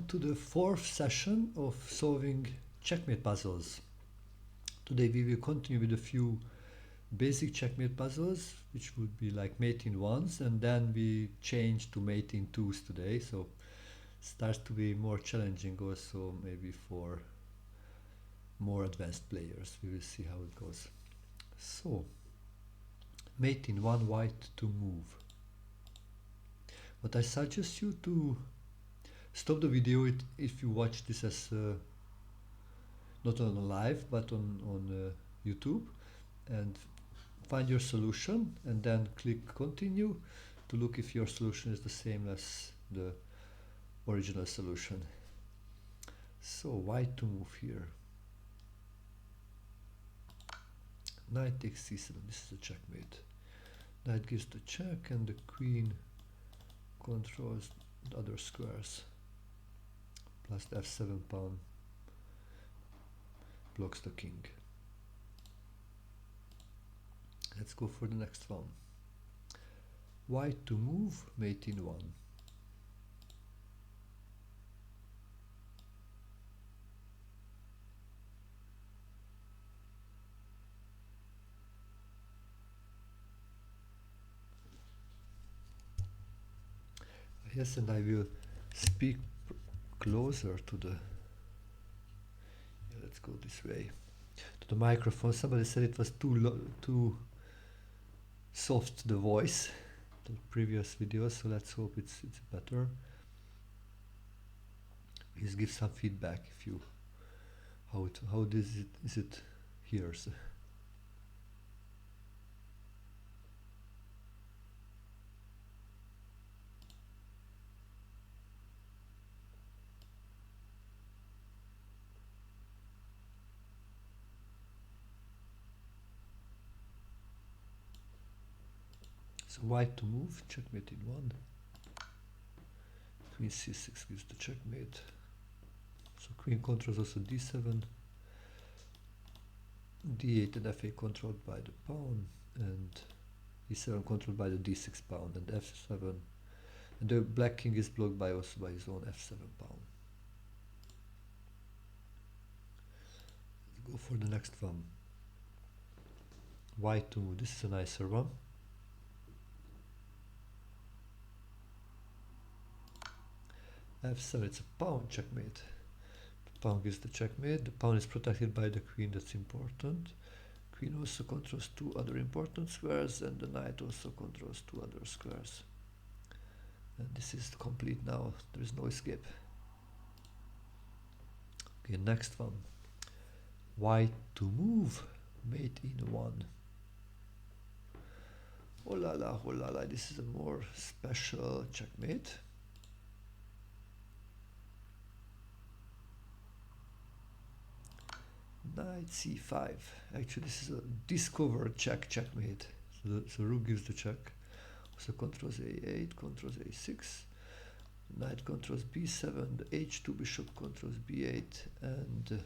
to the fourth session of solving checkmate puzzles. Today we will continue with a few basic checkmate puzzles, which would be like mate in ones, and then we change to mate in twos today, so starts to be more challenging also, maybe for more advanced players. We will see how it goes. So, mate in one, white to move. But I suggest you to stop the video if you watch this as not on live but on YouTube, and find your solution and then click continue to look if your solution is the same as the original solution. So white to move here. Knight takes c7. This is a checkmate. Knight gives the check and the queen controls the other squares. Plus the f7 pawn blocks the king. Let's go for the next one. White to move, mate in one. Yes, and I will speak closer to the, let's go this way, to the microphone. Somebody said it was too soft, the voice, the previous videos, so let's hope it's better. Please give some feedback if you how is it here. So. So white to move, checkmate in one. Queen c6 gives the checkmate. So queen controls also d7, d8 and f8 controlled by the pawn, and e7 controlled by the d6 pawn, and f7. And the black king is blocked by also by his own f7 pawn. Let's go for the next one. White to move. This is a nicer one. f7, it's a pawn checkmate. The pawn gives the checkmate. The pawn is protected by the queen, that's important. Queen also controls two other important squares, and the knight also controls two other squares. And this is complete now, there is no escape. Okay, next one. White to move, mate in one. Oh la la, this is a more special checkmate. Knight c5. Actually, this is a discovered checkmate. So rook gives the check. Also controls a8, controls a6. Knight controls b7. The h2 bishop controls b8, and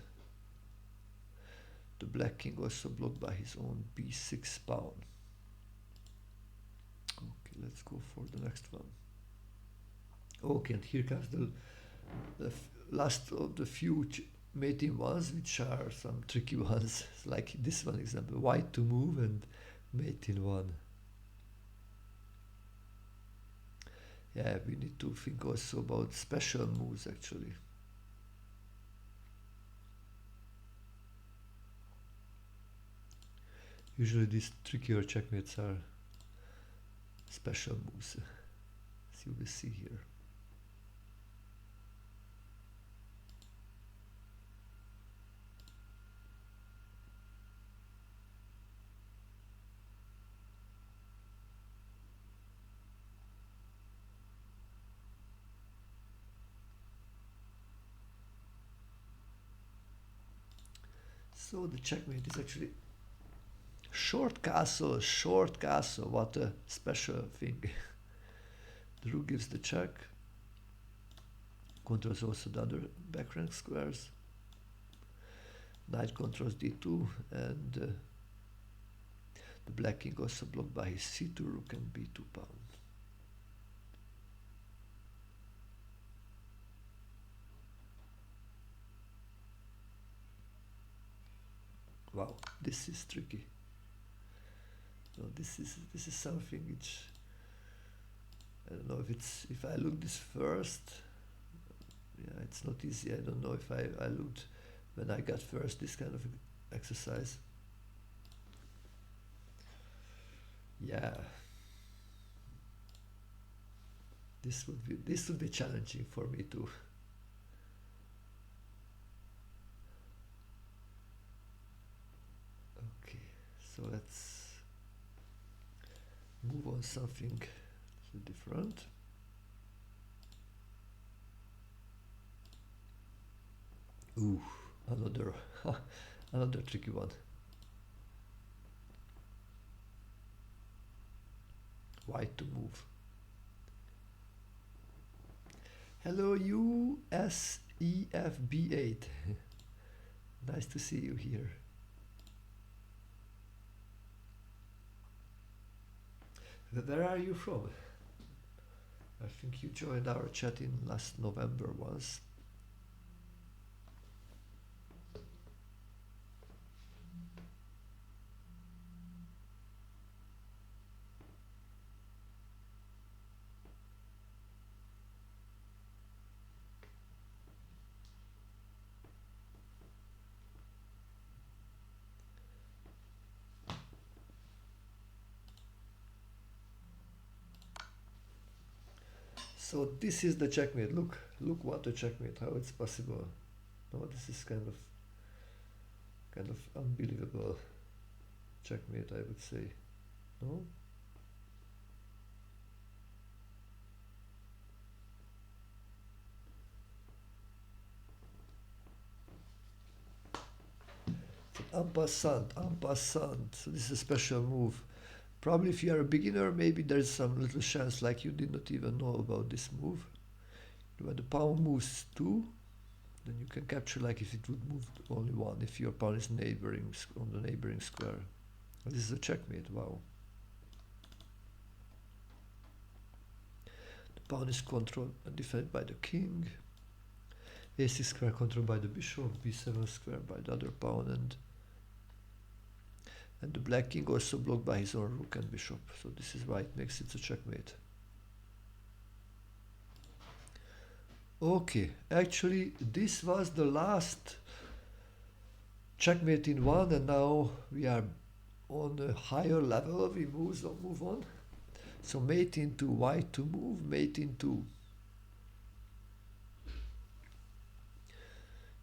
the black king also blocked by his own b6 pawn. Okay, let's go for the next one. Okay, and here comes the last of the few mating ones, which are some tricky ones, like this one example, white to move and mate in one. Yeah, we need to think also about special moves actually. Usually these trickier checkmates are special moves, as you will see here. So the checkmate is actually short castle, what a special thing. The rook gives the check, controls also the other back rank squares. Knight controls d2, and the black king also blocked by his c2 rook and b2 pawn. Wow, this is tricky. No, this is something which I don't know if I look this first. Yeah, it's not easy. I don't know if I looked when I got first this kind of exercise. Yeah, this would be challenging for me too. Okay, so let's move on something different. Ooh, another another tricky one. White to move. Hello USEFB8. Nice to see you here. Where are you from? I think you joined our chat in last November once. So this is the checkmate. Look what a checkmate. How it's possible. No, this is kind of unbelievable checkmate, I would say. No. En passant. So this is a special move. Probably if you are a beginner, maybe there's some little chance like you did not even know about this move. When the pawn moves 2, then you can capture like if it would move only 1, if your pawn is neighboring on the neighboring square. This is a checkmate, wow. The pawn is controlled and defended by the king. A6 square controlled by the bishop, b7 square by the other pawn, and the black king also blocked by his own rook and bishop. So this is why it makes it a checkmate. Okay, actually this was the last checkmate in 1, and now we are on a higher level. We move on. So mate into white to move, mate into.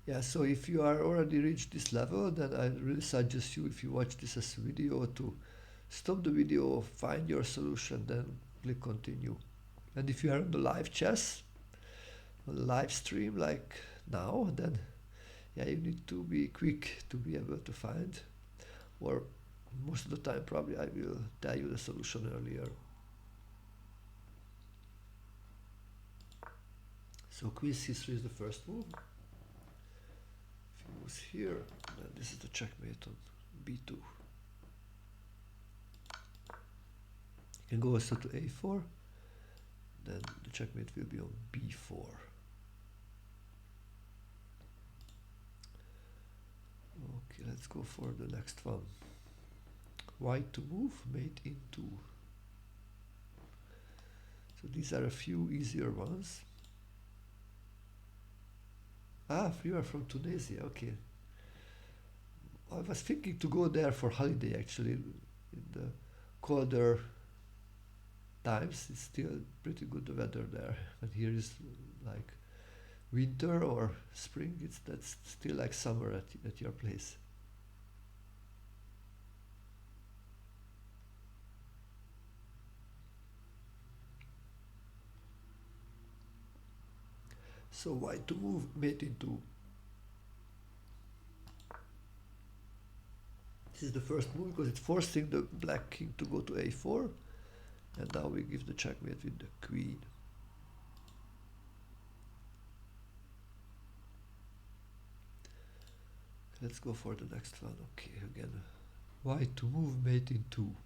Yeah, so if you are already reached this level, then I really suggest you, if you watch this as a video, to stop the video, find your solution, then click continue. And if you are on the live chess, on the live stream like now, then yeah, you need to be quick to be able to find, or most of the time probably I will tell you the solution earlier. So queen c3 is the first move. If he moves here, then this is the checkmate on b2. You can go also to a4, then the checkmate will be on b4. Okay, let's go for the next one. White to move, mate into. So these are a few easier ones. Ah, you are from Tunisia, okay. I was thinking to go there for holiday actually. In the colder times, it's still pretty good weather there. But here is like winter or spring, that's still like summer at your place. So white to move, mate into. This is the first move because it's forcing the black king to go to a4, and now we give the checkmate with the queen. Let's go for the next one. Okay, again, white to move, mate into.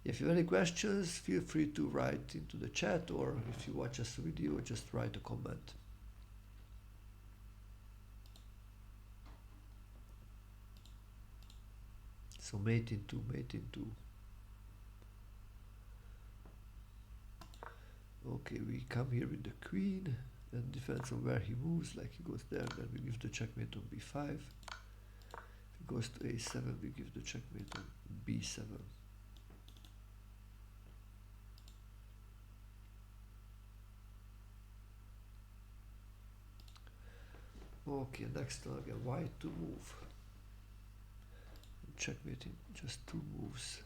If you have any questions, feel free to write into the chat, or if you watch this video, just write a comment. So mate in two, mate in two. Okay, we come here with the queen, and depends on where he moves, like he goes there, then we give the checkmate on b5. If he goes to a7, we give the checkmate on b7. Okay, next one again, white to move. Checkmate in just two moves.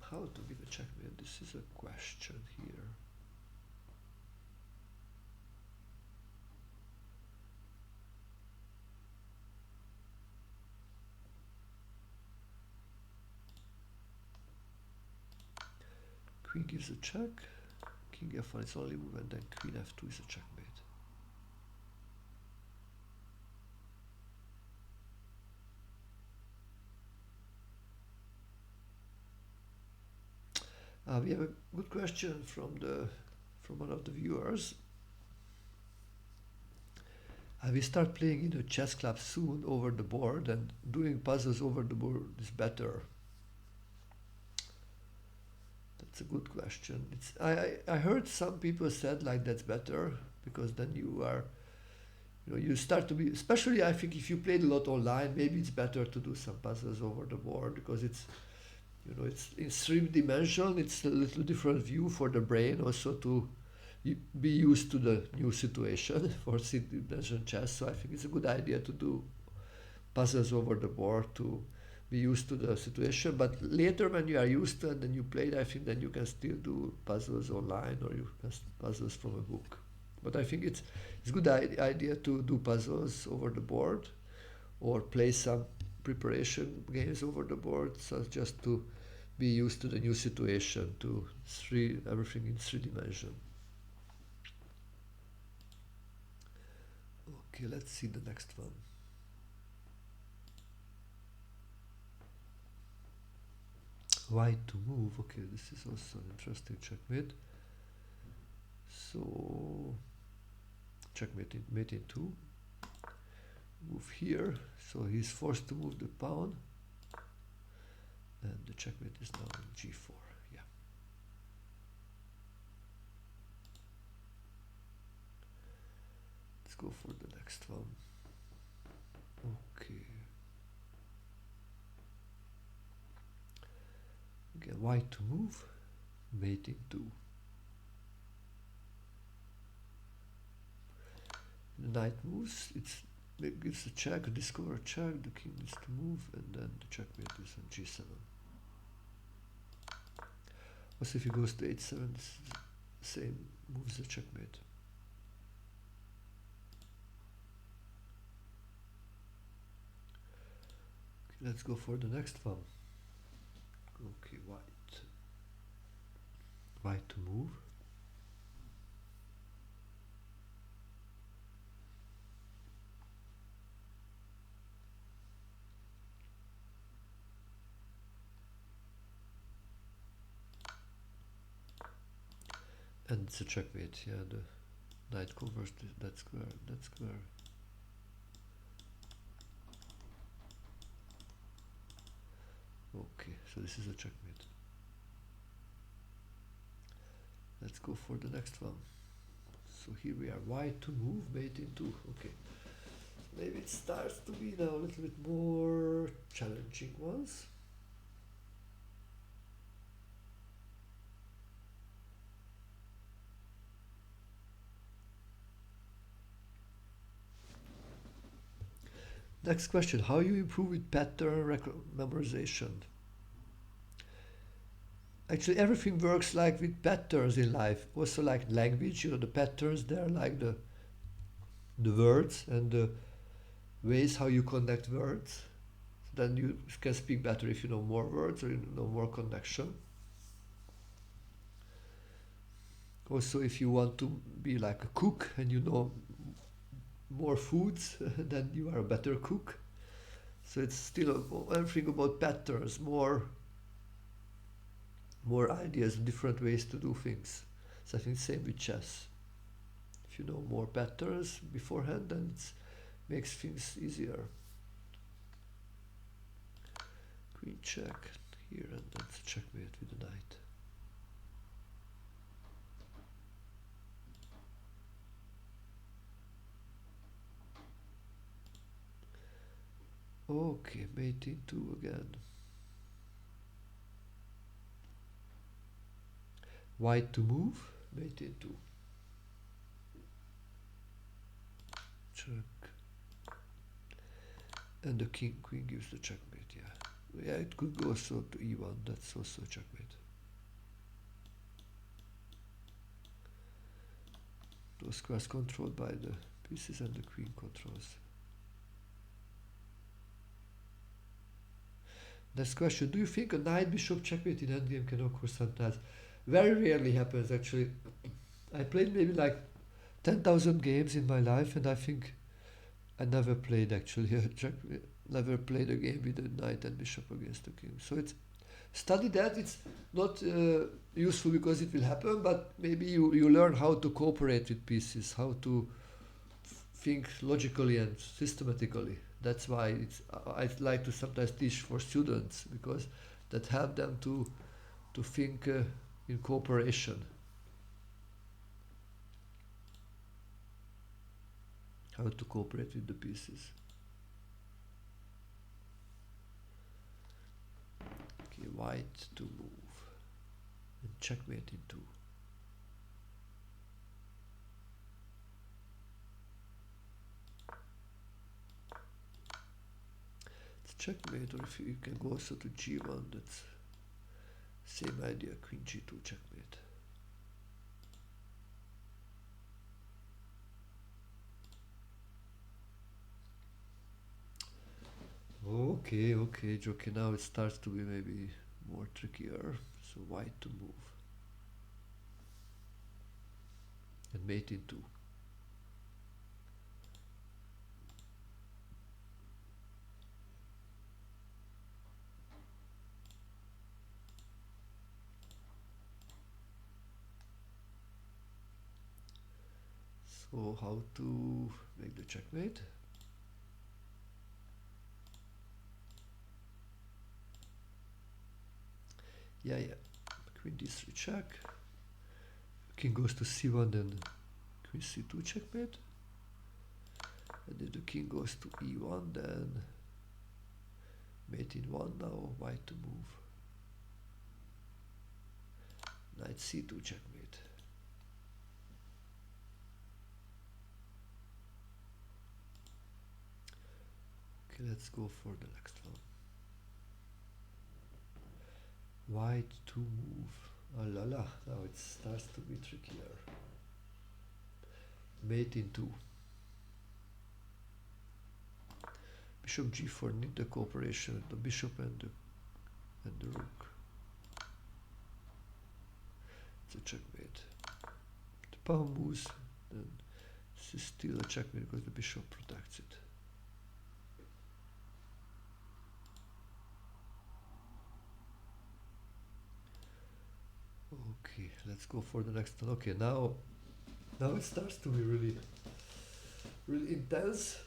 How to give a checkmate? This is a question here. Queen gives a check, king f1 is only move, and then queen f2 is a checkmate. We have a good question from one of the viewers. We start playing in a chess club soon over the board, and doing puzzles over the board is better. That's a good question. I heard some people said like that's better, because then you are, you start to be, especially I think if you played a lot online, maybe it's better to do some puzzles over the board, because it's in three-dimensional, it's a little different view for the brain also to be used to the new situation for three-dimensional chess. So I think it's a good idea to do puzzles over the board to be used to the situation. But later when you are used to it and then you play it, I think then you can still do puzzles online, or you can puzzles from a book. But I think it's a good idea to do puzzles over the board, or play some preparation games over the board, so just to be used to the new situation, to everything in three dimension. Okay, let's see the next one. White to move. Okay, this is also an interesting checkmate. So checkmate in mate in two. Move here, so he's forced to move the pawn, and the checkmate is now on g4. Yeah. Let's go for the next one. Okay. Again, white to move, mate in two. The knight moves, it gives a check, a discover check, the king needs to move, and then the checkmate is on g7. Also, if he goes to h7, this is the same, moves the checkmate. Okay, let's go for the next one. Okay, white. White to move. And it's a checkmate, yeah, the knight covers that square, that square. Okay, so this is a checkmate. Let's go for the next one. So here we are, white to move, mate in two. Okay, maybe it starts to be now a little bit more challenging ones. Next question, how you improve with pattern memorization? Actually, everything works like with patterns in life. Also like language, the patterns there, like the words and the ways how you connect words. So then you can speak better if you know more words or you know more connection. Also, if you want to be like a cook and you know more foods, then you are a better cook. So it's still everything about patterns, more more ideas, different ways to do things. So I think same with chess. If you know more patterns beforehand, then it makes things easier. Queen check here, and then checkmate with the knight. Okay, mate in 2 again. White to move, mate in 2. Check. And the king, queen gives the checkmate, yeah. Yeah, it could go also to e1, that's also a checkmate. Those squares controlled by the pieces and the queen controls. Next question, do you think a knight bishop checkmate in endgame can occur sometimes? Very rarely happens actually. I played maybe like 10,000 games in my life, and I think I never played actually never played a game with a knight and bishop against the king. So it's study that. It's not useful because it will happen, but maybe you learn how to cooperate with pieces, how to think logically and systematically. That's why I like to sometimes teach for students, because that help them to think in cooperation. How to cooperate with the pieces. Okay, white to move and checkmate in 2. It's checkmate, or if you can go also to g1, that's same idea, queen g2 checkmate. Okay, Jockey, now it starts to be maybe more trickier. So white to move. And mate in 2. So how to make the checkmate? Yeah. Queen d3 check. King goes to c1, then queen c2 checkmate. And if the king goes to e1, then mate in 1 now, white to move. Knight c2 checkmate. Okay, let's go for the next one. White to move. Oh la la, now it starts to be trickier. Mate in 2. Bishop g4 need the cooperation of the bishop and the rook. It's a checkmate. The pawn moves, then this is still a checkmate because the bishop protects it. Okay, let's go for the next one. Okay, now it starts to be really intense.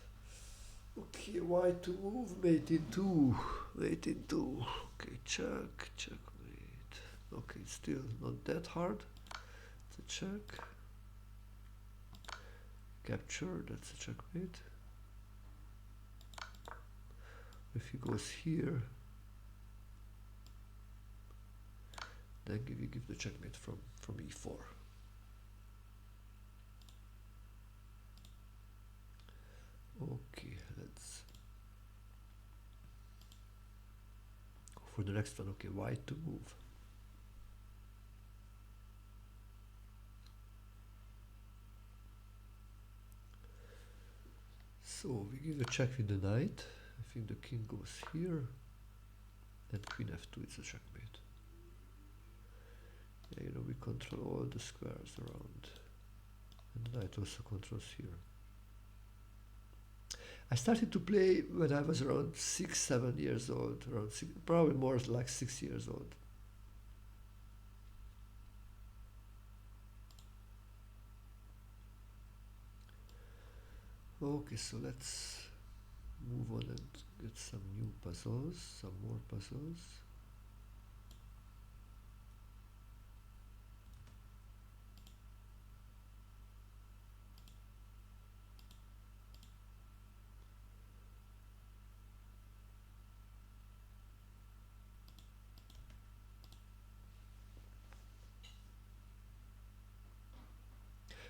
Okay, white to move, mate in 2. Mate in 2. Okay, checkmate. Okay, it's still not that hard. It's a check. Capture, that's a checkmate. If he goes here, then we give the checkmate from e4. Okay, let's go for the next one. Okay, white to move. So we give a check with the knight. I think the king goes here, and queen f2 is a checkmate. Yeah, you know, we control all the squares around, and the knight also controls here. I started to play when I was around 6-7 years old, probably more like 6 years old. Okay, so let's move on and get some new puzzles, some more puzzles.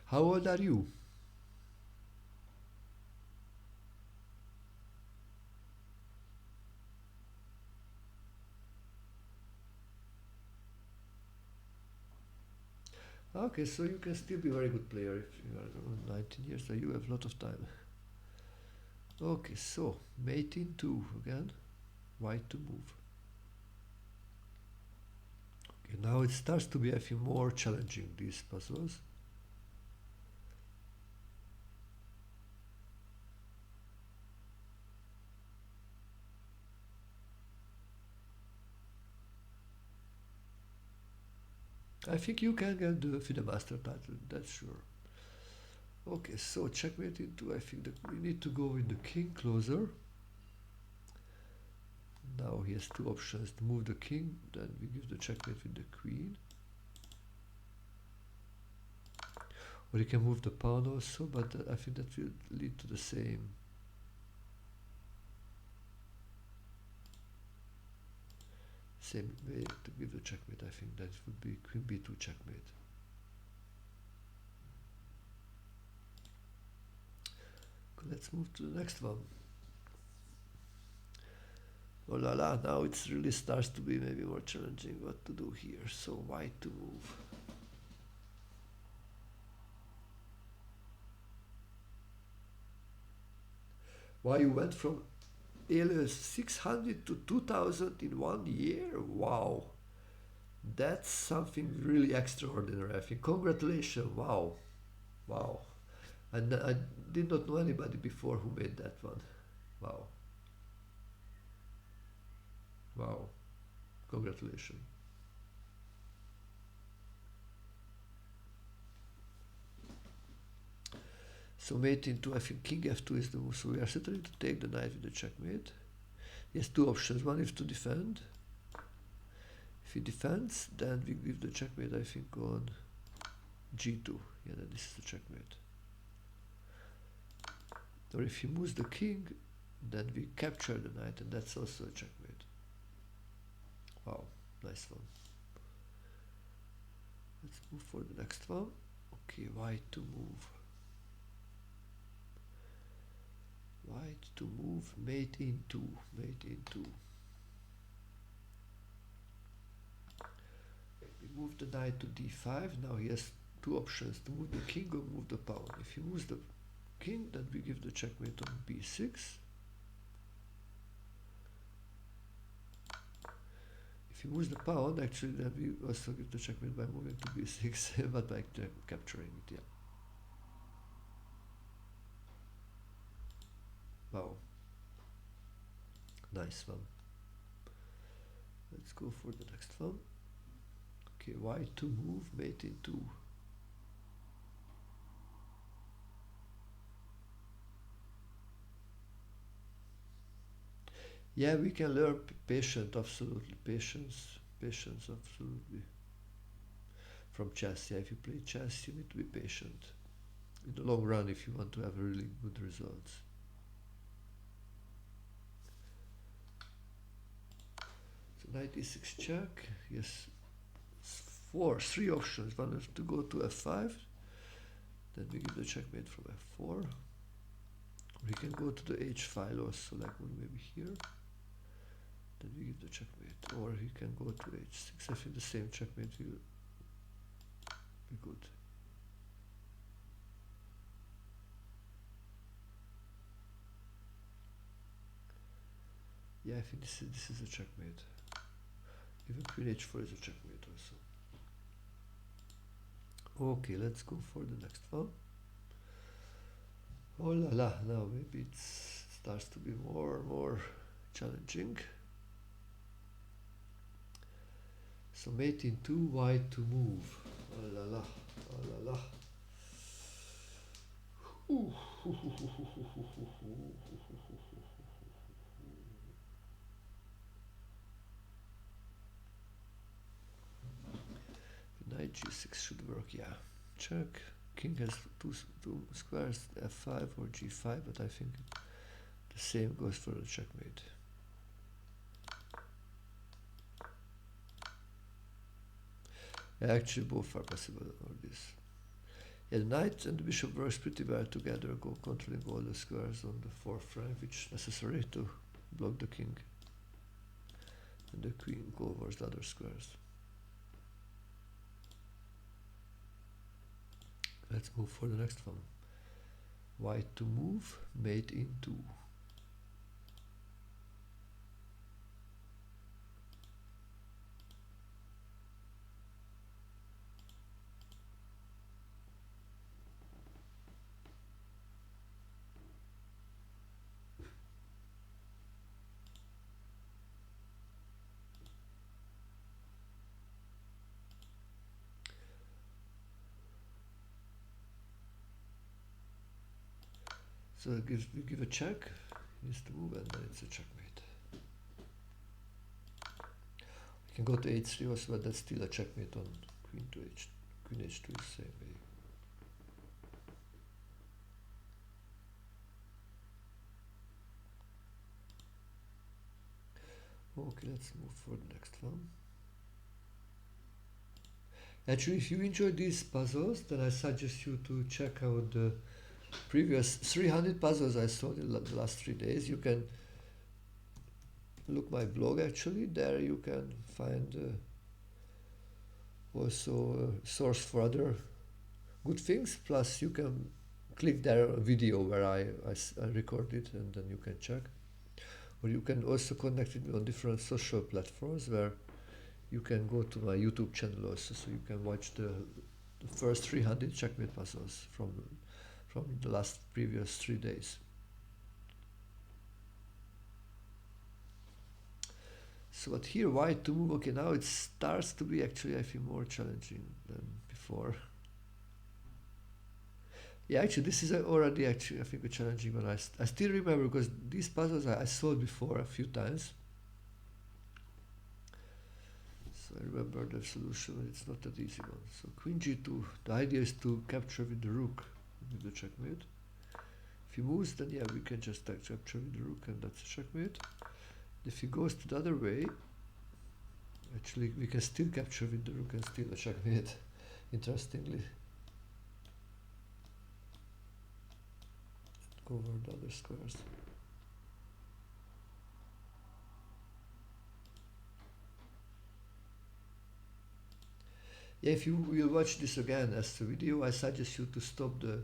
How old are you? Okay, so you can still be a very good player if you are around 19 years, so you have a lot of time. Okay, so mate in 2 again, white to move. Okay, now it starts to be, I feel, more challenging, these puzzles. I think you can get the FIDE master title, that's sure. Okay, so checkmate into, I think that we need to go with the king closer. Now he has two options to move the king, then we give the checkmate with the queen. Or he can move the pawn also, but I think that will lead to the same. Same way to give the checkmate. I think that would be queen b2 checkmate. Let's move to the next one. Oh la la, now it really starts to be maybe more challenging what to do here. So white to move. Why you went from alias 600 to 2000 in 1 year? Wow. That's something really extraordinary. I think congratulations. Wow. Wow. And I did not know anybody before who made that one. Wow. Wow. Congratulations. So mate into, I think king f2 is the move. So we are certainly to take the knight with the checkmate. He has two options. One is to defend. If he defends, then we give the checkmate, I think, on g2. Yeah, then this is the checkmate. Or if he moves the king, then we capture the knight, and that's also a checkmate. Wow, nice one. Let's move for the next one. Okay, white to move. White to move, mate in 2, mate in 2. We move the knight to d5. Now he has two options, to move the king or move the pawn. If he moves the king, then we give the checkmate on b6. If he moves the pawn, actually, then we also give the checkmate by moving to b6, but by capturing it, yeah. Wow. Nice one. Let's go for the next one. Okay, white to move, mate in 2. Yeah, we can learn patience, absolutely. Patience, absolutely. From chess, yeah, if you play chess, you need to be patient. In the long run, if you want to have really good results. So knight e6 check, yes, three options. One is to go to f5, then we give the checkmate from f4. We can go to the h file also, like maybe here. Then we give the checkmate, or he can go to h6. I think the same checkmate will be good. Yeah, I think this is a checkmate. Even queen h4 is a checkmate also. Okay, let's go for the next one. Oh la la, now maybe it starts to be more challenging. So mate in 2, white to move. Oh la la, oh la la. Ooh. Knight g6 should work, yeah. Check. King has two squares, f5 or g5, but I think the same goes for the checkmate. Yeah, actually, both are possible or this. Yeah, the knight and the bishop works pretty well together, controlling all the squares on the fourth rank, which is necessary to block the king. And the queen covers the other squares. Let's move for the next one. White to move, mate in 2. So we give a check, he needs to move, and then it's a checkmate. We can go to h3 also, but that's still a checkmate on queen to queen h2 is same way. Okay, let's move for the next one. Actually, if you enjoy these puzzles, then I suggest you to check out the previous 300 puzzles I sold in the last 3 days. You can look my blog actually. There you can find also a source for other good things. Plus you can click there a video where I record it, and then you can check. Or you can also connect with me on different social platforms where you can go to my YouTube channel also, so you can watch the first 300 checkmate puzzles from the last previous 3 days. So but here white to move, okay, now it starts to be actually I think more challenging than before. Yeah, actually this is already actually I think a challenging one. I still remember because these puzzles I solved before a few times. So I remember the solution, it's not that easy one. So queen g2, the idea is to capture with the rook with the checkmate. If he moves, then yeah, we can just capture with the rook, and that's a checkmate. If he goes to the other way, actually we can still capture with the rook and steal a checkmate, interestingly. Cover the other squares. Yeah, if you will watch this again as a video, I suggest you to stop the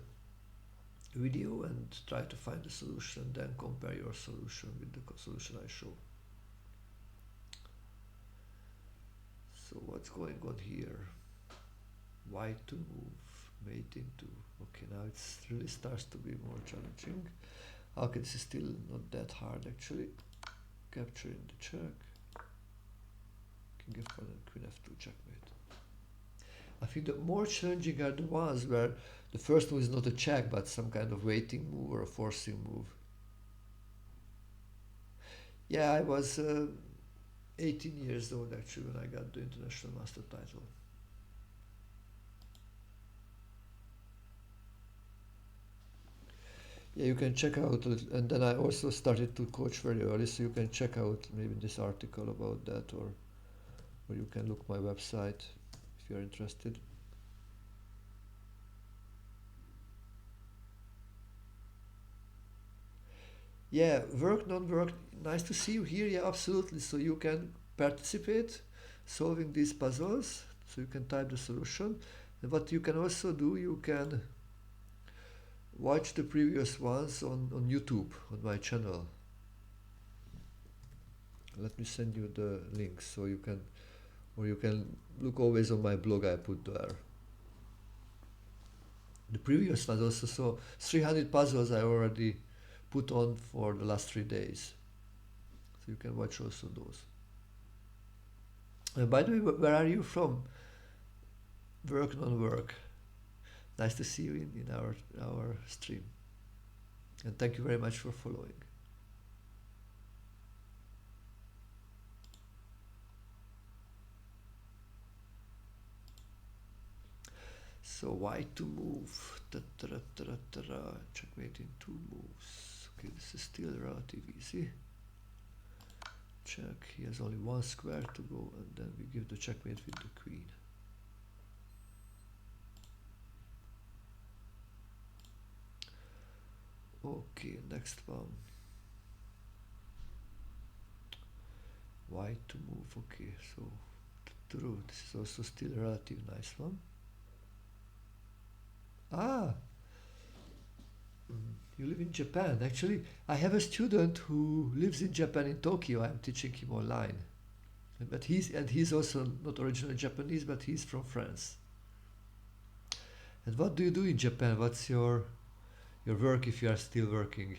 video and try to find the solution, then compare your solution with the solution I show. So what's going on here? White to move, mate into. Okay, now it really starts to be more challenging. Okay, this is still not that hard actually. Capturing the check. King f1 and queen f2 checkmate. I think the more challenging are the ones where the first move is not a check but some kind of waiting move or a forcing move. Yeah, I was 18 years old actually when I got the international master title. Yeah, you can check out, and then I also started to coach very early, so you can check out maybe this article about that, or you can look my website if you're interested. Yeah, work, non-work, nice to see you here. Yeah, absolutely. So you can participate solving these puzzles, so you can type the solution. And what you can also do, you can watch the previous ones on YouTube, on my channel. Let me send you the links so you can, or you can look always on my blog I put there. The previous ones also, so 300 puzzles I already put on for the last 3 days. So you can watch also those. And by the way, where are you from? Work, non-work. Nice to see you in our stream. And thank you very much for following. So white to move. Checkmate in 2 moves. Okay, this is still relatively easy. Check. He has only 1 square to go, and then we give the checkmate with the queen. Okay, next one. White to move. Okay, so true. This is also still a relatively nice one. Ah, you live in Japan. Actually, I have a student who lives in Japan in Tokyo. I'm teaching him online. But he's also not originally Japanese, but he's from France. And what do you do in Japan? What's your work if you are still working,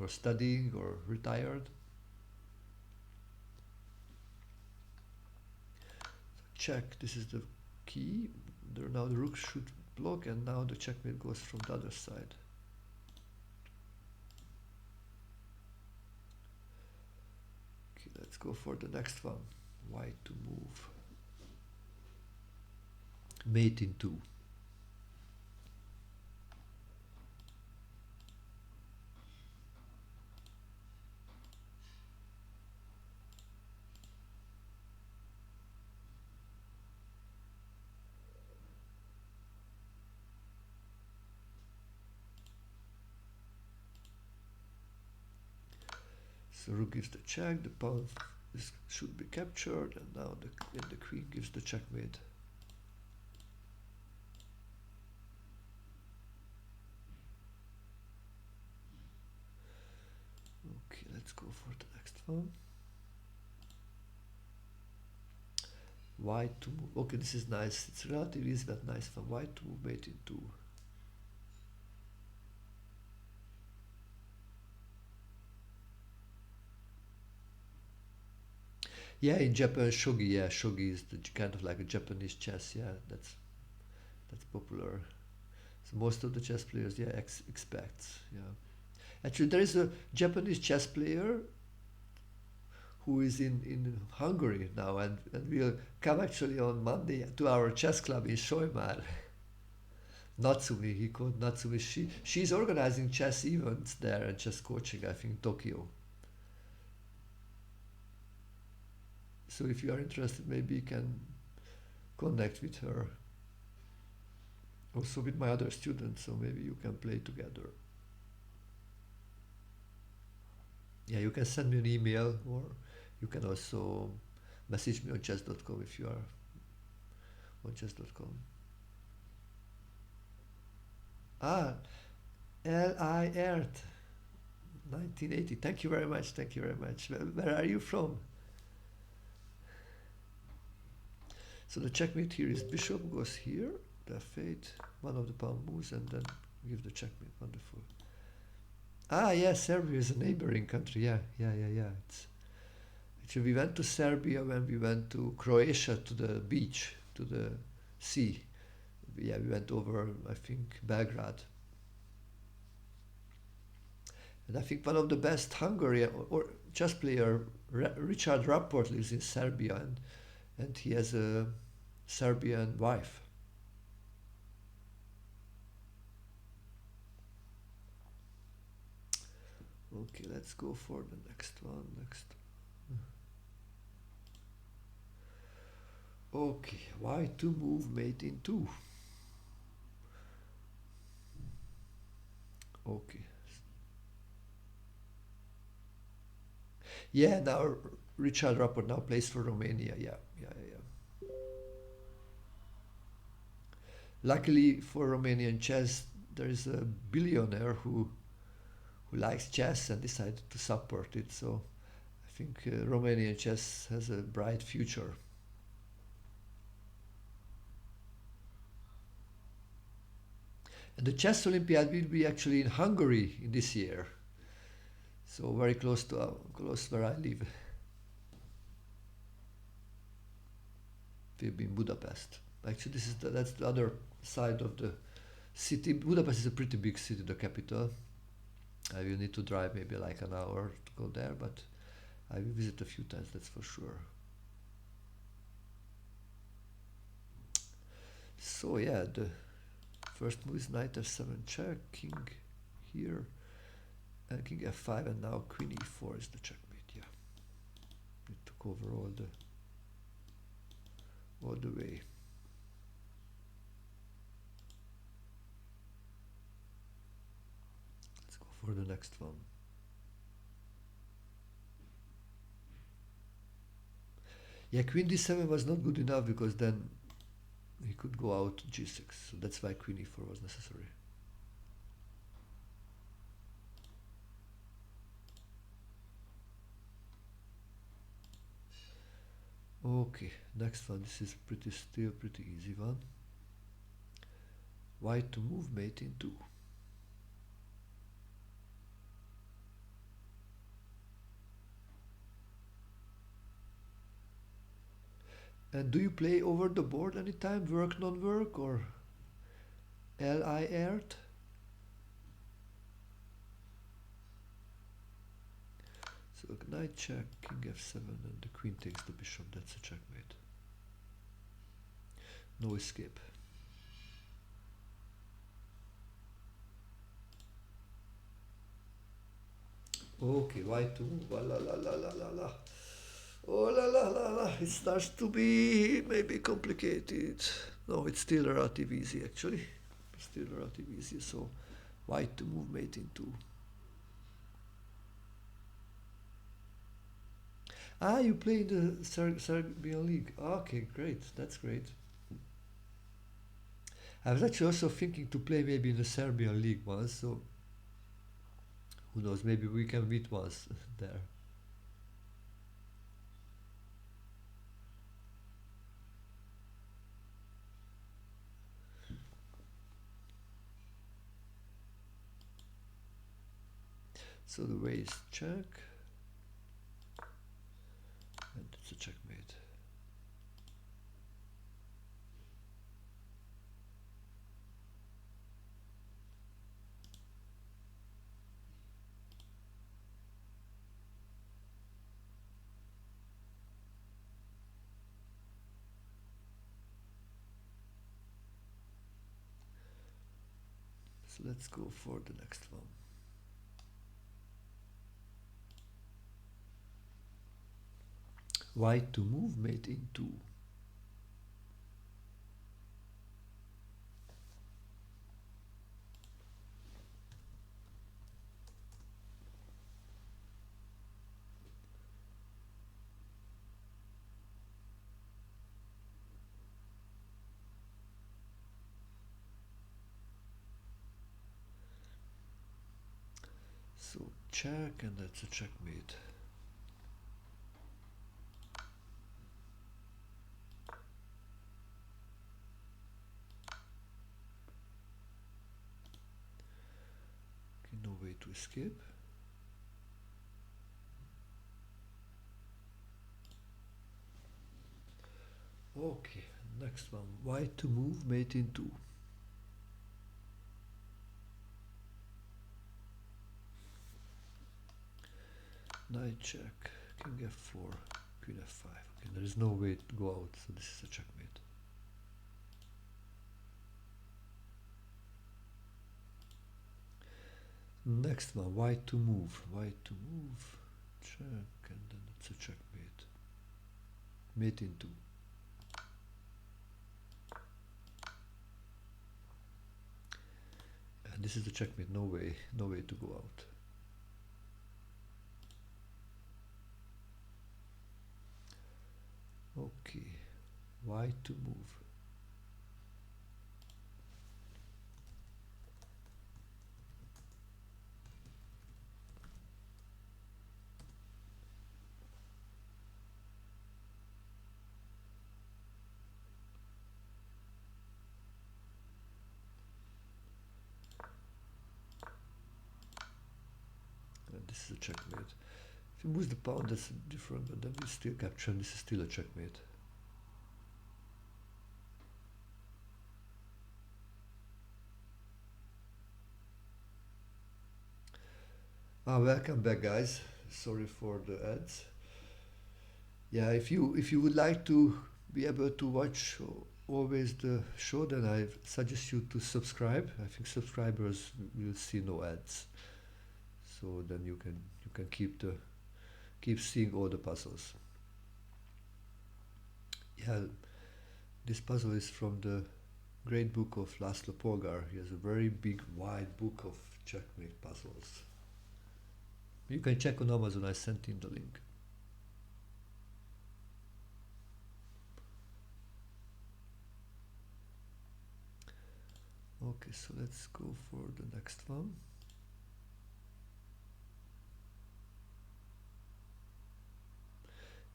or studying, or retired? Check. This is the key. Now the rook should block, and now the checkmate goes from the other side. Okay, let's go for the next one. White to move. Mate in 2. So rook gives the check, the pawn should be captured, and now the queen gives the checkmate. Okay, let's go for the next one. White to move. Okay, this is nice. It's relatively easy, but nice one. White to move, mate in 2. Yeah, in Japan, shogi. Yeah, shogi is the kind of like a Japanese chess. Yeah, that's popular. So most of the chess players, yeah, expect. Yeah. Actually, there is a Japanese chess player who is in Hungary now, and will come actually on Monday to our chess club in Shoimar. Natsumi, he called Natsumi. She's organizing chess events there and chess coaching, I think, in Tokyo. So if you are interested, maybe you can connect with her. Also with my other students, so maybe you can play together. Yeah, you can send me an email, or you can also message me on chess.com if you are on chess.com. Ah, L.I. Earth, 1980. Thank you very much. Thank you very much. Where are you from? So the checkmate here is bishop goes here, the f8, one of the pawn moves, and then give the checkmate. Wonderful. Ah, yeah, Serbia is a neighboring country. Yeah. It's actually, we went to Serbia when we went to Croatia, to the beach, to the sea. Yeah, we went over, I think, Belgrade. And I think one of the best Hungarian or chess player, Richard Rapport, lives in Serbia, and he has a Serbian wife. Okay, let's go for the next one. Okay, why to move mate in 2? Okay. Yeah, now Richard Rapport now plays for Romania. Yeah. Luckily for Romanian chess, there is a billionaire who likes chess and decided to support it. So I think Romanian chess has a bright future. And the chess Olympiad will be actually in Hungary in this year, so very close where I live. Will be in Budapest. Actually, that's the other side of the city. Budapest is a pretty big city, the capital. I will need to drive maybe like an hour to go there, but I will visit a few times, that's for sure. So yeah, the first move is knight f7 check, king here, and king f5, and now queen e4 is the checkmate. Yeah, need to cover all the way. Let's go for the next one. Yeah, queen d7 was not good enough because then he could go out g6, so that's why queen e4 was necessary. Okay, next one. This is still pretty easy one. White to move mate in 2. And do you play over the board anytime? Work, non-work, or li aired? So knight check, king f7, and the queen takes the bishop. That's a checkmate. No escape. Okay, white to move. La la la la la la. Oh la la la la. It starts to be maybe complicated. No, it's still relative easy actually. Still relative easy. So white to move mate in 2. Ah, you play in the Serbian League. Okay, great. That's great. I was actually also thinking to play maybe in the Serbian League once, so who knows, maybe we can meet once there. So the way is check, and it's a checkmate. So let's go for the next one. White to move mate in 2. So check, and that's a checkmate. Okay, no way to escape. Okay, next one. White to move mate in 2. Knight check, king f4, queen f5. Okay, there is no way to go out, so this is a checkmate. Next one, white to move, check, and then it's a checkmate. Mate in 2. And this is a checkmate, no way to go out. Okay, white to move. And this is a checkmate. If you move the pawn, that's different, but then we still capture, and this is still a checkmate. Welcome back, guys. Sorry for the ads. Yeah, if you would like to be able to watch always the show, then I suggest you to subscribe. I think subscribers will see no ads, so then you can keep seeing all the puzzles. Yeah, this puzzle is from the great book of László Polgár. He has a very big, wide book of checkmate puzzles. You can check on Amazon. I sent in the link. Okay, so let's go for the next one.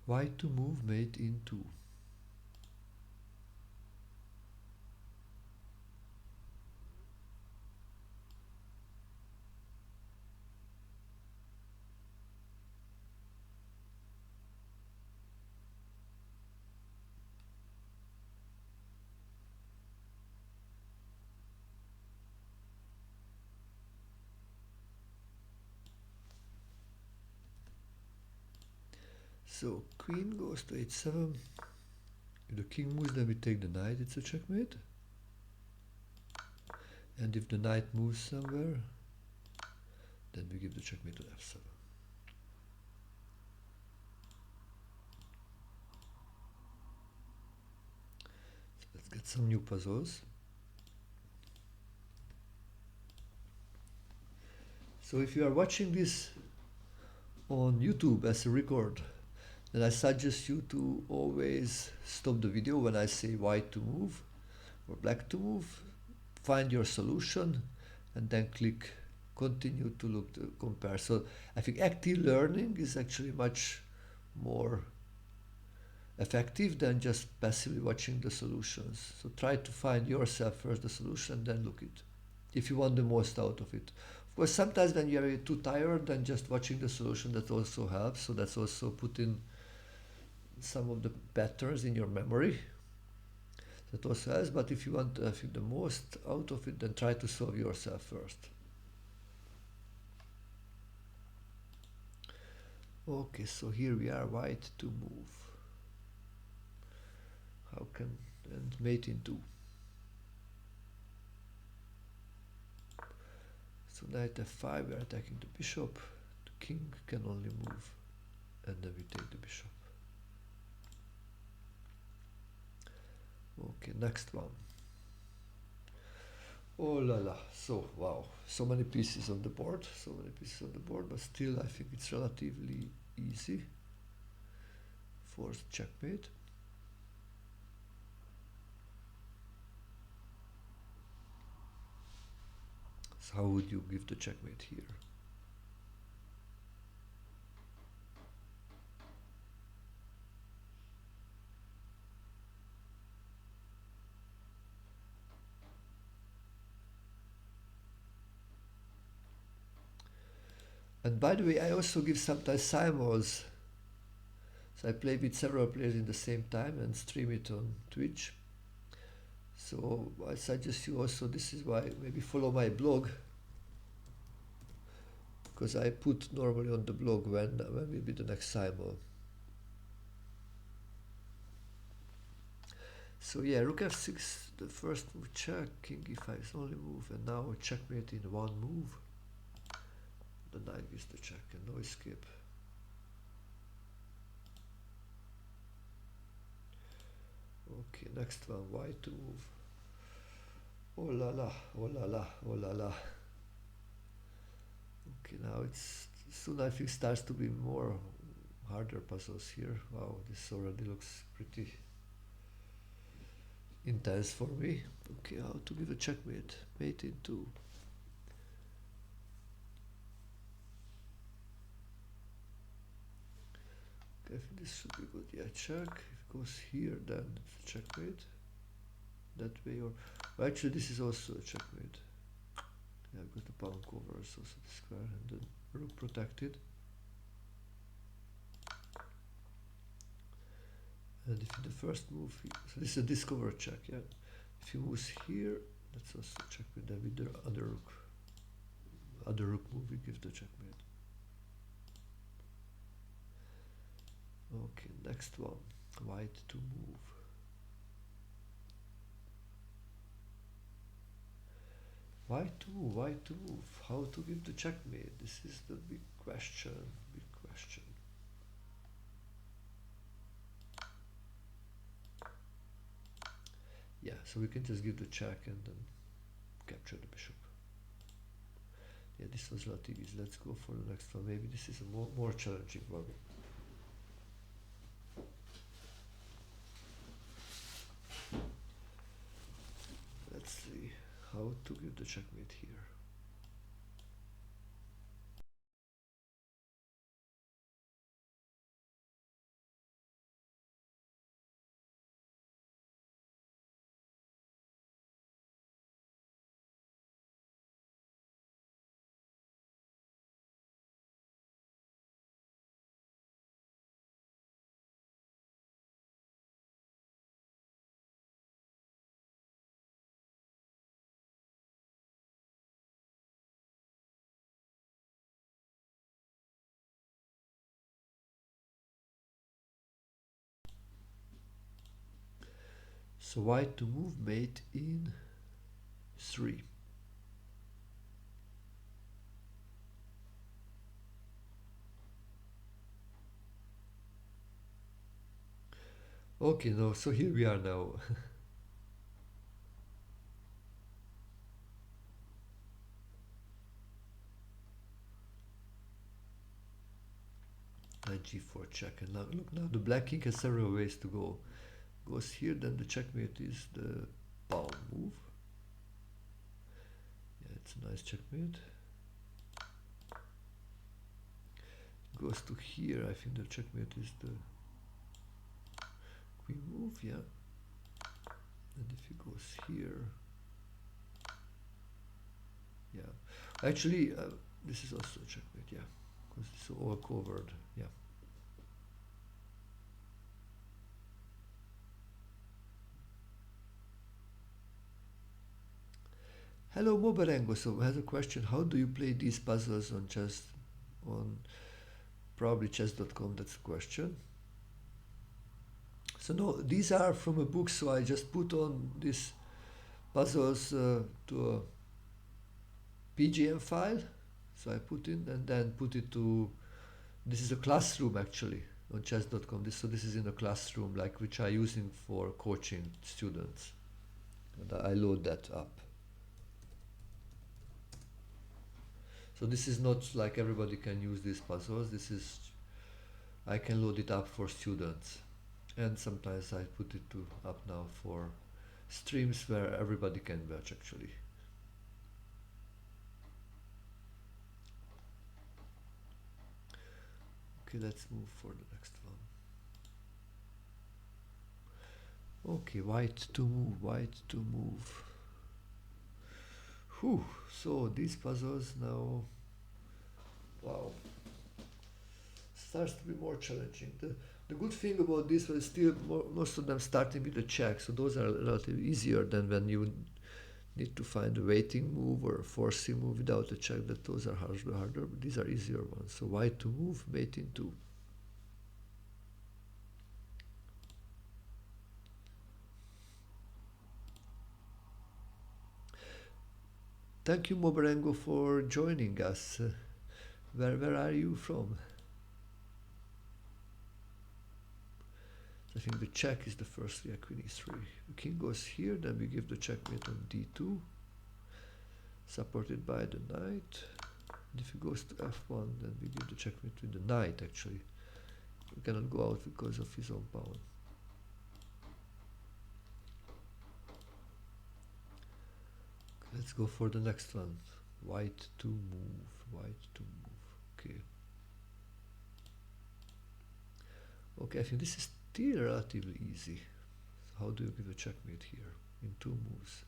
White to move mate in 2. So queen goes to h7. If the king moves, then we take the knight. It's a checkmate. And if the knight moves somewhere, then we give the checkmate on f7. So let's get some new puzzles. So if you are watching this on YouTube as a record, then I suggest you to always stop the video when I say white to move or black to move. Find your solution and then click continue to look to compare. So I think active learning is actually much more effective than just passively watching the solutions. So try to find yourself first the solution, then look it, if you want the most out of it. Of course, sometimes when you are too tired, then just watching the solution, that also helps. So that's also put in some of the patterns in your memory. That also helps, but if you want I think the most out of it, then try to solve yourself first. Okay, so here we are, white to move. How can, and mate in 2. So knight f5, we are attacking the bishop. The king can only move, and then we take the bishop. Okay, next one. Oh la la, so wow, so many pieces on the board, but still I think it's relatively easy. Forced checkmate. So how would you give the checkmate here? And by the way, I also give sometimes simuls. So I play with several players in the same time and stream it on Twitch. So I suggest you also, this is why maybe follow my blog, because I put normally on the blog when will be the next simul. So yeah, rook f6, the first move check, king e5 is only move, and now a checkmate in one move. The knight gives the check and no escape. Okay, next one, white to move. Oh la la, oh la la, oh la la. Okay, now it's soon I think starts to be more harder puzzles here. Wow, this already looks pretty intense for me. Okay, how to give a checkmate? Mate in 2. Okay, I think this should be good. Yeah, check. If it goes here, then it's a checkmate. That way, or well, actually, this is also a checkmate. Yeah, because the pawn covers also the square and the rook protected. And if the first move, so this is a discover check, yeah. If he moves here, that's also checkmate. Then with the other rook move, we give the checkmate. Next one, white to move. White to move, white to move. How to give the checkmate? This is the big question, big question. Yeah, so we can just give the check and then capture the bishop. Yeah, this was relatively easy. Let's go for the next one. Maybe this is a more challenging one. Let's see how to give the checkmate here. So white to move, mate in 3. Okay, no, so here we are now. Knight g4 check, and now look, now the black king has several ways to go. Goes here, then the checkmate is the pawn move. Yeah, it's a nice checkmate. Goes to here, I think the checkmate is the queen move, yeah. And if he goes here, yeah. Actually, this is also a checkmate, yeah, because it's all covered, yeah. Hello Mobarengo, so has a question, how do you play these puzzles on chess, on probably chess.com, that's the question. So no, these are from a book, so I just put on these puzzles to a PGM file, so I put in and then put it to, this is a classroom actually on chess.com, so this is in a classroom like which I'm using for coaching students, and I load that up. So this is not like everybody can use these puzzles, this is, I can load it up for students, and sometimes I put it up now for streams where everybody can watch actually. Okay, let's move for the next one. Okay, white to move, white to move. Whew, so these puzzles now, wow, starts to be more challenging. The good thing about this was still most of them starting with a check, so those are relatively easier than when you need to find a waiting move or a forcing move without a check, that those are harder, but these are easier ones. So white to move, mate in 2. Thank you Mobarengo for joining us. Where are you from? I think the check is the first react, queen e3. The king goes here, then we give the checkmate on d2, supported by the knight. And if he goes to f1, then we give the checkmate with the knight actually. He cannot go out because of his own pawn. Let's go for the next one. White to move, white to move. Okay. Okay, I think this is still relatively easy. So how do you give a checkmate here in 2 moves?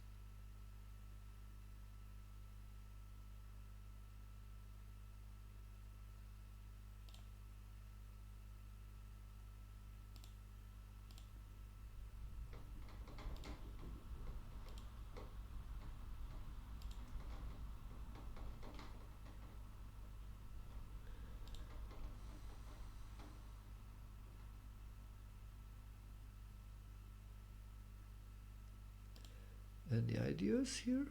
Any ideas here?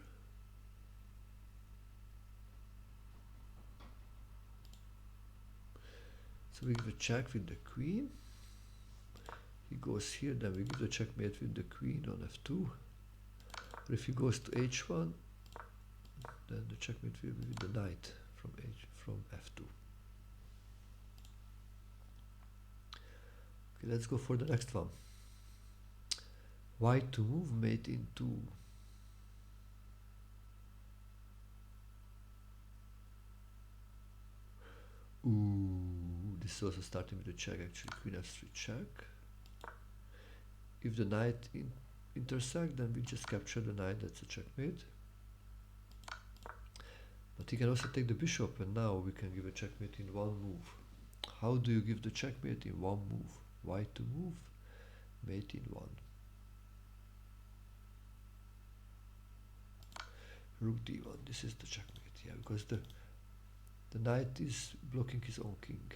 So we give a check with the queen. He goes here, then we give the checkmate with the queen on f2. Or if he goes to h1, then the checkmate will be with the knight from f2. Okay, let's go for the next one. White to move, mate in 2. Ooh, this is also starting with a check actually. Queen f3 check. If the knight intersect, then we just capture the knight, that's a checkmate. But he can also take the bishop, and now we can give a checkmate in one move. How do you give the checkmate in one move? White to move, mate in 1. Rook d1, this is the checkmate, yeah, because the knight is blocking his own king.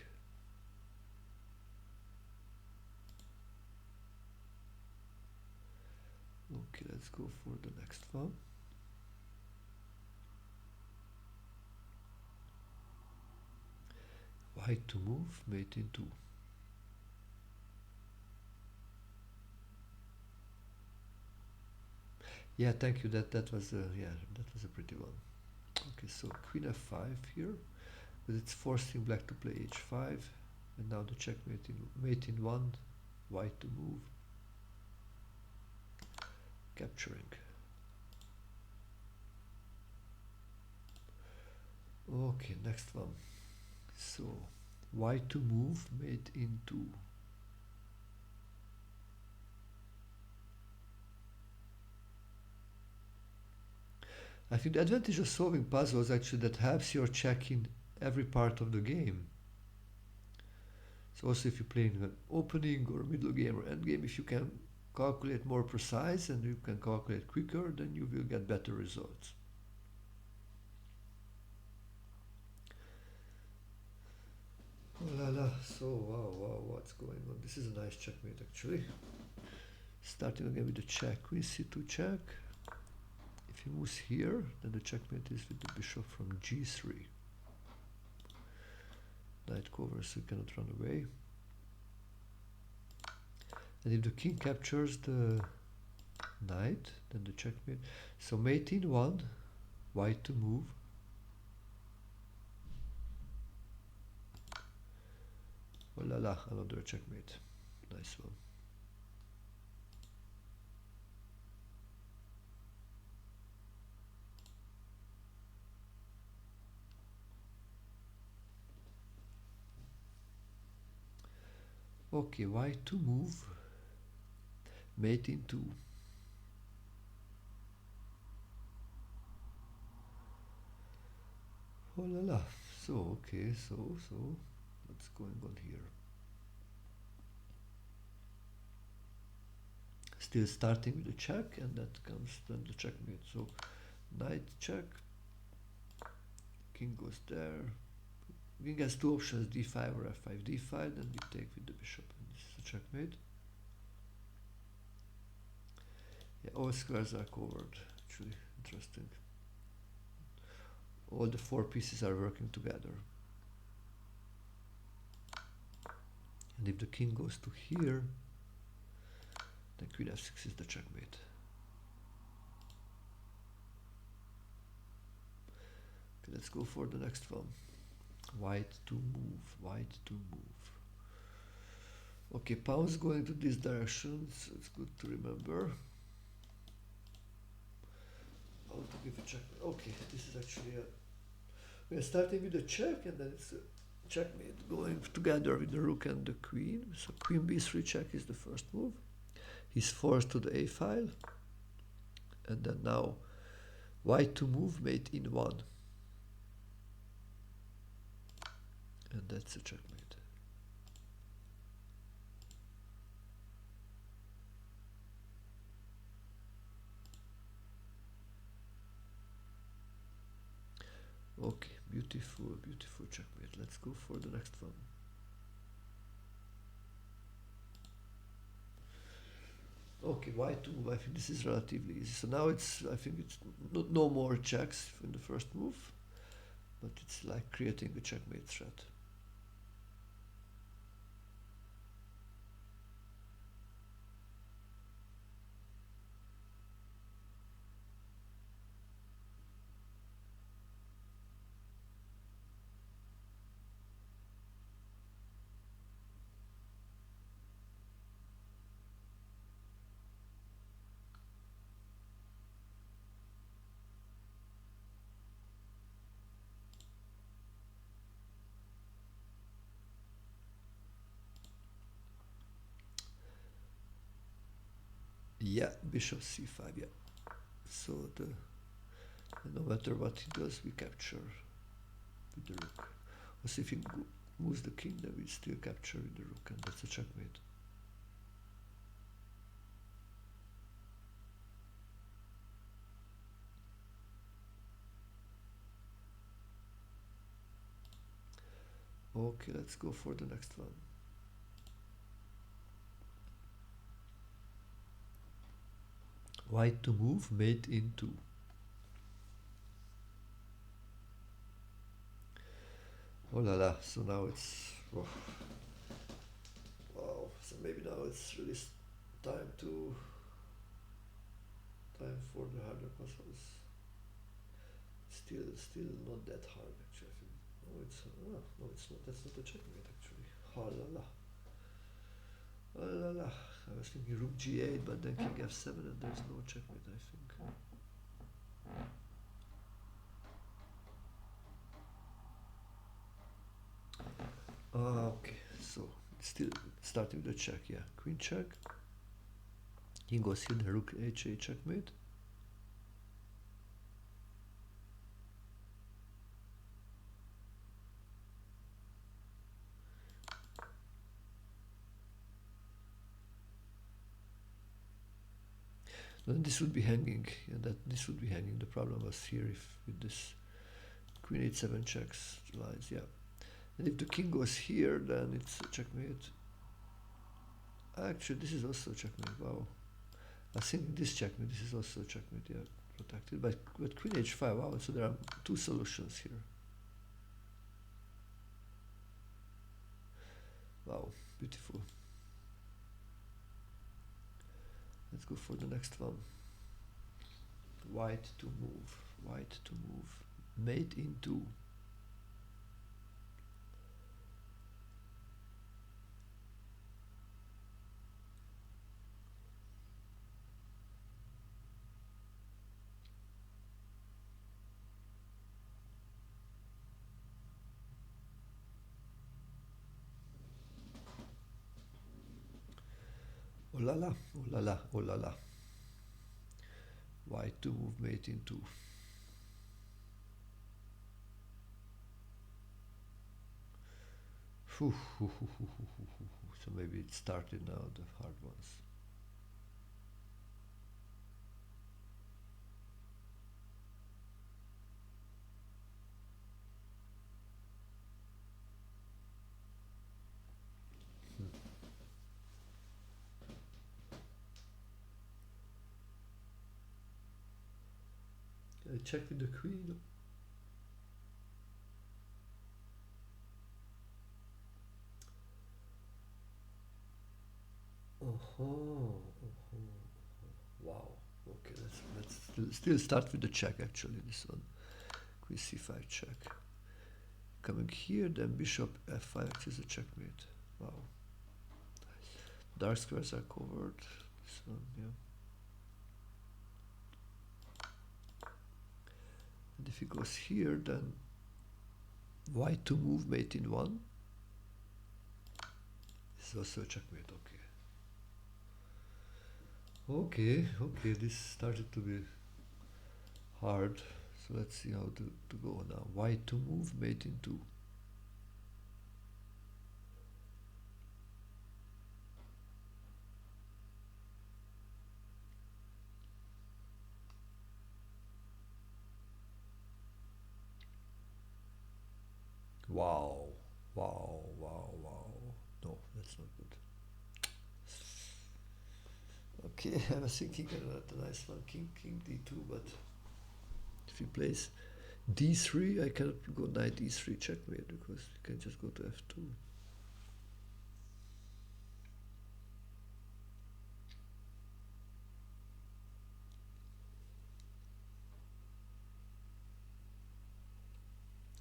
Okay, let's go for the next one. White to move, mate in 2. Yeah, thank you. That was a pretty one. Okay, so queen f5 here, but it's forcing black to play h5, and now the checkmate in mate in 1. White to move, capturing. Okay, next one. So white to move, mate in 2. I think the advantage of solving puzzles actually that helps your check in every part of the game. So also if you're playing an opening or middle game or end game, if you can calculate more precise and you can calculate quicker, then you will get better results. Oh la la, so wow, what's going on? This is a nice checkmate actually. Starting again with the check, queen c2 check. If he moves here, then the checkmate is with the bishop from g3. Knight covers, so you cannot run away. And if the king captures the knight, then the checkmate. So mate in 1, white to move. Oh la la, another checkmate. Nice one. Okay, white to move, mate in 2. Oh la la. So okay, so what's going on here? Still starting with a check, and that comes then the checkmate. So knight check, king goes there. King has two options, d5 or f5. d5, then we take with the bishop, and this is a checkmate. Yeah, all squares are covered. Actually, interesting. All the 4 pieces are working together. And if the king goes to here, then queen f6 is the checkmate. Okay, let's go for the next one. White to move, white to move. Okay, pawns going to this direction, so it's good to remember. How to give a check. Okay, this is actually we are starting with a check, and then it's a checkmate going together with the rook and the queen. So queen b3 check is the first move. He's forced to the a file, and then now white to move, mate in 1. And that's a checkmate. Okay, beautiful, beautiful checkmate. Let's go for the next one. Okay, why to move? I think this is relatively easy. So now it's, I think it's no more checks in the first move, but it's like creating a checkmate threat. Yeah, bishop c5, yeah. So no matter what he does, we capture with the rook. Also, if he moves the king, then we still capture with the rook, and that's a checkmate. Okay, let's go for the next one. White to move, mate in 2. Oh la la, so now it's, oh, wow, so maybe now it's really time for the harder puzzles. Still not that hard actually. I think. No, it's no, it's not. That's not a checkmate actually. Oh la la, oh la la. I was thinking rook g8, but then king f7, and there's no checkmate. I think. Okay, so still starting with the check. Yeah, queen check. King goes here. The rook h8 checkmate. Then this would be hanging, and this would be hanging. The problem was here if with this queen h7 checks lines, yeah. And if the king goes here, then it's a checkmate. Actually, this is also a checkmate. Wow, I think this checkmate. This is also a checkmate. Yeah, protected. But queen h5. Wow, so there are two solutions here. Wow, beautiful. Let's go for the next one. White to move. White to move. Mate in 2. Oh la la, oh la la, oh la la. White to move, mate in 2. So maybe it started now, the hard ones. Can I check with the queen? Wow. Okay, let's still start with the check actually. This one, queen c5 check. Coming here, then bishop f5 is a checkmate. Wow. Dark squares are covered. This one, yeah. And if he goes here, then white to move, mate in 1. This is also a checkmate. Okay, this started to be hard. So let's see how to go now. White to move, mate in 2. Wow. No, that's not good. Okay, I was thinking about a nice one, king d2, but if he plays d3, I cannot go knight e3 checkmate because you can just go to f2.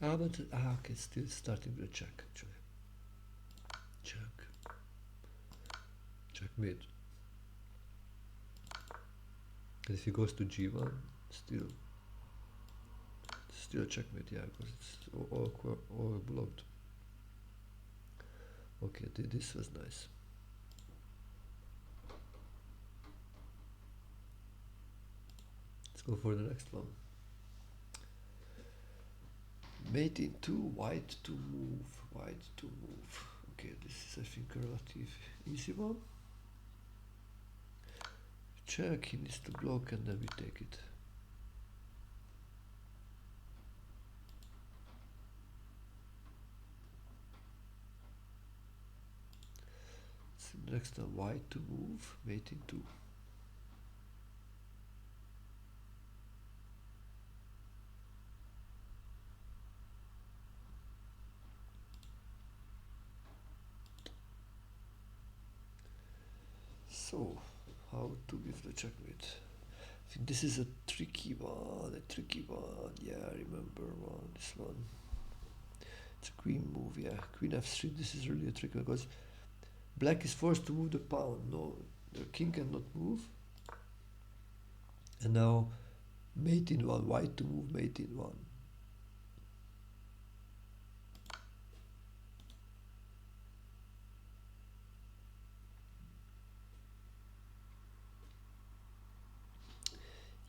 Okay, still starting with a check actually. Checkmate. And if he goes to g1, still a checkmate, yeah, because it's all blocked. Okay, this was nice. Let's go for the next one. Mate in 2, white to move. Okay, this is I think a relative easy one. Check, he needs to block and then we take it. So next one, white to move, mate in 2. So, how to give the checkmate? I think this is a tricky one, yeah, I remember this one. It's a queen move, yeah, queen f3, this is really a tricky one because black is forced to move the pawn, no, the king cannot move. And now mate in 1, white to move mate in 1.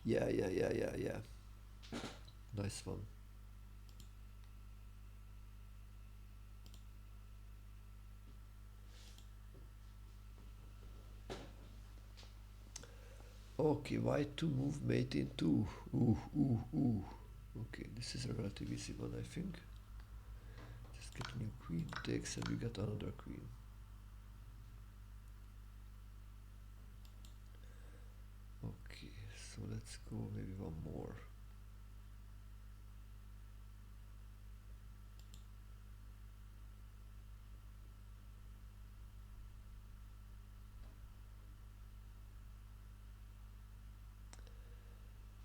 Yeah. Nice one. Okay, white to move mate in 2. Ooh. Okay, this is a relatively easy one, I think. Just get a new queen, takes, and we get another queen. Okay, so let's go maybe one more.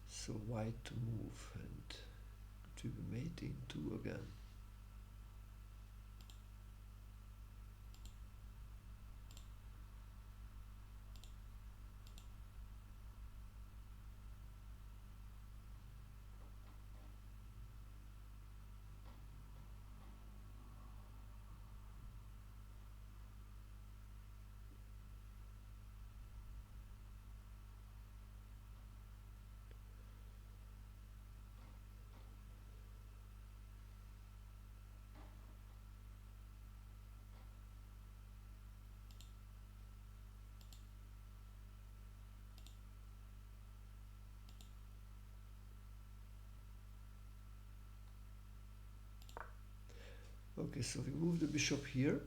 So white to move and to be mate in 2 again. Okay, so we move the bishop here.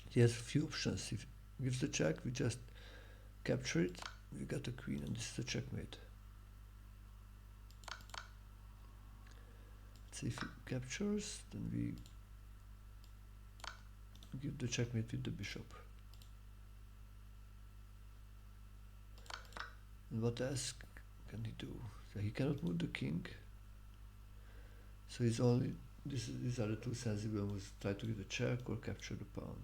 He has a few options. If he gives the check, we just capture it. We got a queen, and this is a checkmate. Let's see if he captures, then we give the checkmate with the bishop. And what else can he do? So he cannot move the king. So he's only these are the two sensible moves. Try to give the check or capture the pawn.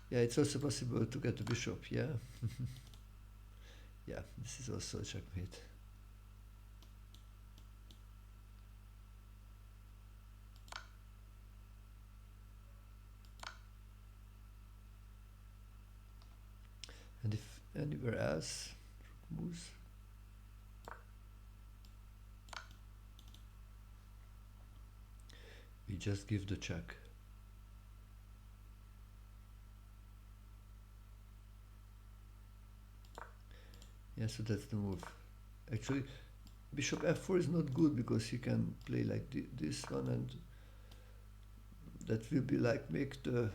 Yeah, it's also possible to get the bishop, yeah. Yeah, this is also a checkmate. And if anywhere else moves, we just give the check. Yeah, so that's the move. Actually, bishop f4 is not good because he can play like this one, and that will be like make the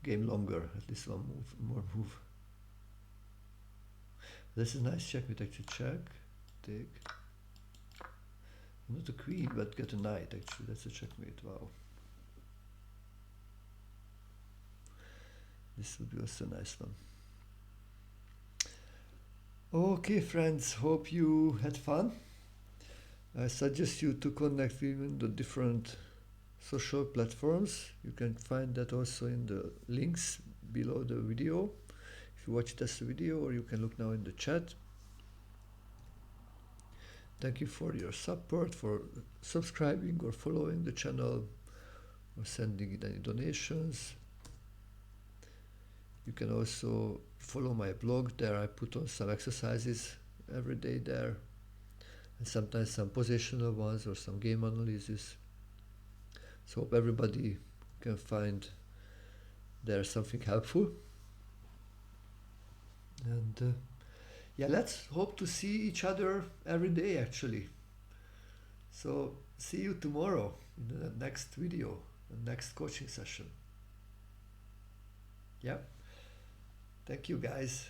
game longer, at least one more move. This is nice checkmate actually. Check, take. Not a queen, but get a knight actually. That's a checkmate. Wow. This would be also a nice one. Okay, friends. Hope you had fun. I suggest you to connect with the different social platforms. You can find that also in the links below the video. If you watch this video, or you can look now in the chat. Thank you for your support, for subscribing or following the channel, or sending in any donations. You can also follow my blog. There I put on some exercises every day there, and sometimes some positional ones or some game analysis. So hope everybody can find there something helpful. And yeah, let's hope to see each other every day actually. So see you tomorrow in the next video, the next coaching session. Yeah. Thank you guys.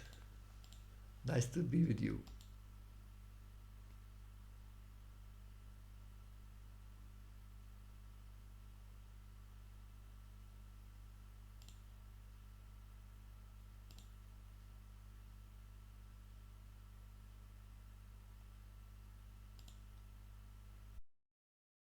Nice to be with you.